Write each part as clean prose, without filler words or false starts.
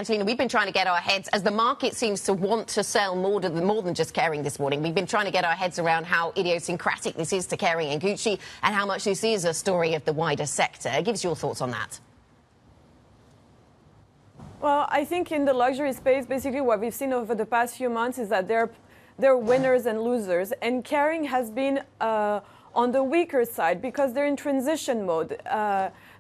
Angelina, we've been trying to get our heads, as the market seems to want to sell more than just Kering this morning, we've been trying to get our heads around how idiosyncratic this is to Kering and Gucci and how much this is a story of the wider sector. Give us your thoughts on that. Well, I think in the luxury space, basically what we've seen over the past few months is that there are winners and losers. And Kering has been on the weaker side because they're in transition mode.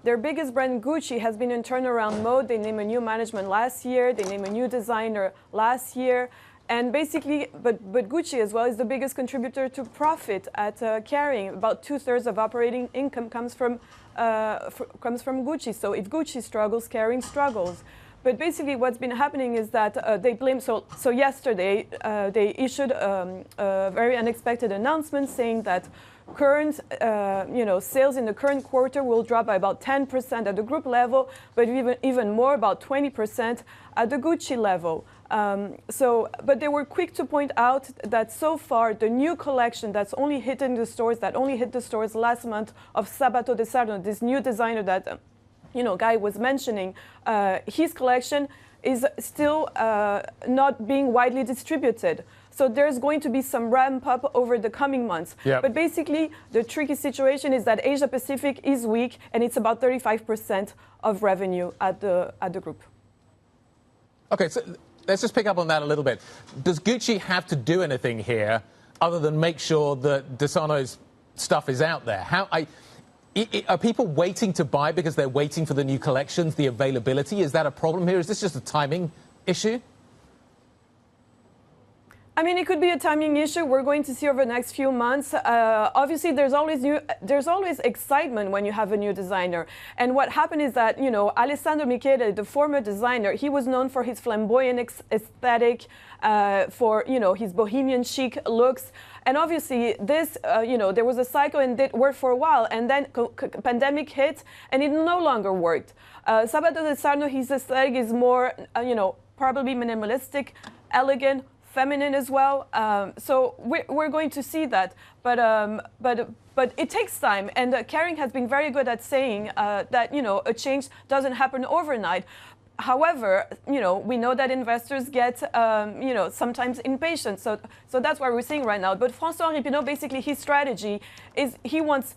Their biggest brand, Gucci, has been in turnaround mode. They named a new management last year. They named a new designer last year. And basically, but Gucci as well is the biggest contributor to profit at Kering. About 2/3 of operating income comes from Gucci. So if Gucci struggles, Kering struggles. But basically what's been happening is that they blame, so yesterday they issued a very unexpected announcement saying that current sales in the current quarter will drop by about 10% at the group level, but even more, about 20% at the Gucci level. But they were quick to point out that so far the new collection that's only hit the stores last month of Sabato de Sarno, this new designer that Guy was mentioning, his collection is still not being widely distributed. So there's going to be some ramp up over the coming months. Yep. But basically, the tricky situation is that Asia Pacific is weak, and it's about 35% of revenue at the group. Okay, so let's just pick up on that a little bit. Does Gucci have to do anything here other than make sure that De Sarno's stuff is out there? Are people waiting to buy because they're waiting for the new collections, the availability? Is that a problem here? Is this just a timing issue? I mean, it could be a timing issue. We're going to see over the next few months. Obviously, there's always excitement when you have a new designer. And what happened is that, Alessandro Michele, the former designer, he was known for his flamboyant aesthetic, for, his bohemian chic looks. And obviously, this, there was a cycle and it worked for a while. And then pandemic hit and it no longer worked. Sabato de Sarno, his aesthetic is more, probably minimalistic, elegant, feminine as well. So we're going to see that. But it takes time. And Kering has been very good at saying that, a change doesn't happen overnight. However, we know that investors get, sometimes impatient. So that's what we're seeing right now. But François-Henri Pinault, basically his strategy is he wants,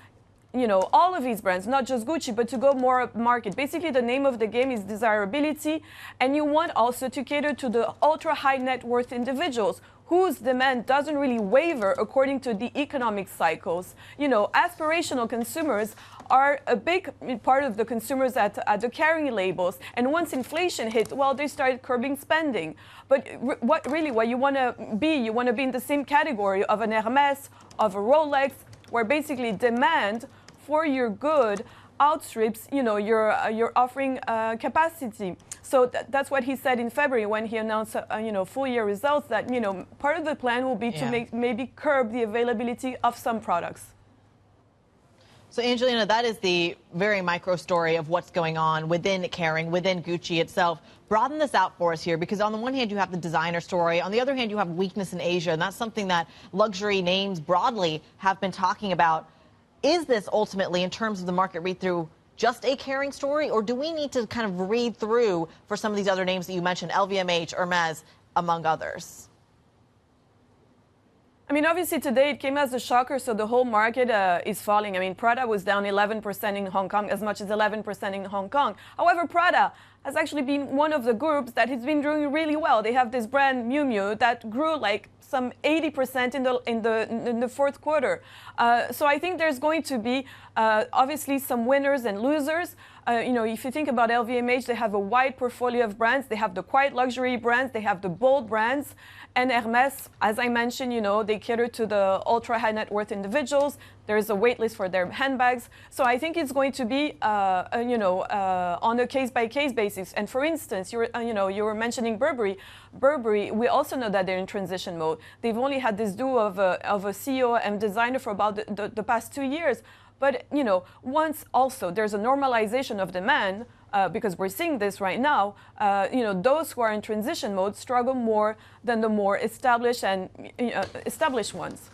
all of his brands, not just Gucci, but to go more up market. Basically, the name of the game is desirability. And you want also to cater to the ultra high net worth individuals whose demand doesn't really waver according to the economic cycles. Aspirational consumers are a big part of the consumers at the Kering labels. And once inflation hit, well, they started curbing spending. But what you want to be in the same category of an Hermès, of a Rolex, where basically demand for your good outstrips, your offering capacity. So that's what he said in February when he announced, full year results, that, part of the plan will be to maybe curb the availability of some products. So, Angelina, that is the very micro story of what's going on within Kering, within Gucci itself. Broaden this out for us here, because on the one hand, you have the designer story. On the other hand, you have weakness in Asia, and that's something that luxury names broadly have been talking about. Is this ultimately, in terms of the market read-through, just a Kering story, or do we need to kind of read through for some of these other names that you mentioned, LVMH, Hermès, among others? I mean, obviously today it came as a shocker, so the whole market is falling. I mean, Prada was down 11% in Hong Kong, as much as 11% in Hong Kong. However, Prada has actually been one of the groups that has been doing really well. They have this brand Miu Miu that grew like some 80% in the fourth quarter. So I think there's going to be obviously some winners and losers. If you think about LVMH, they have a wide portfolio of brands. They have the quiet luxury brands. They have the bold brands. And Hermès, as I mentioned, they cater to the ultra high net worth individuals. There is a wait list for their handbags. So I think it's going to be, on a case-by-case basis. And for instance, you were mentioning Burberry. Burberry, we also know that they're in transition mode. They've only had this duo of a CEO and designer for about the past 2 years. But, once also there's a normalization of demand, because we're seeing this right now, those who are in transition mode struggle more than the more established ones.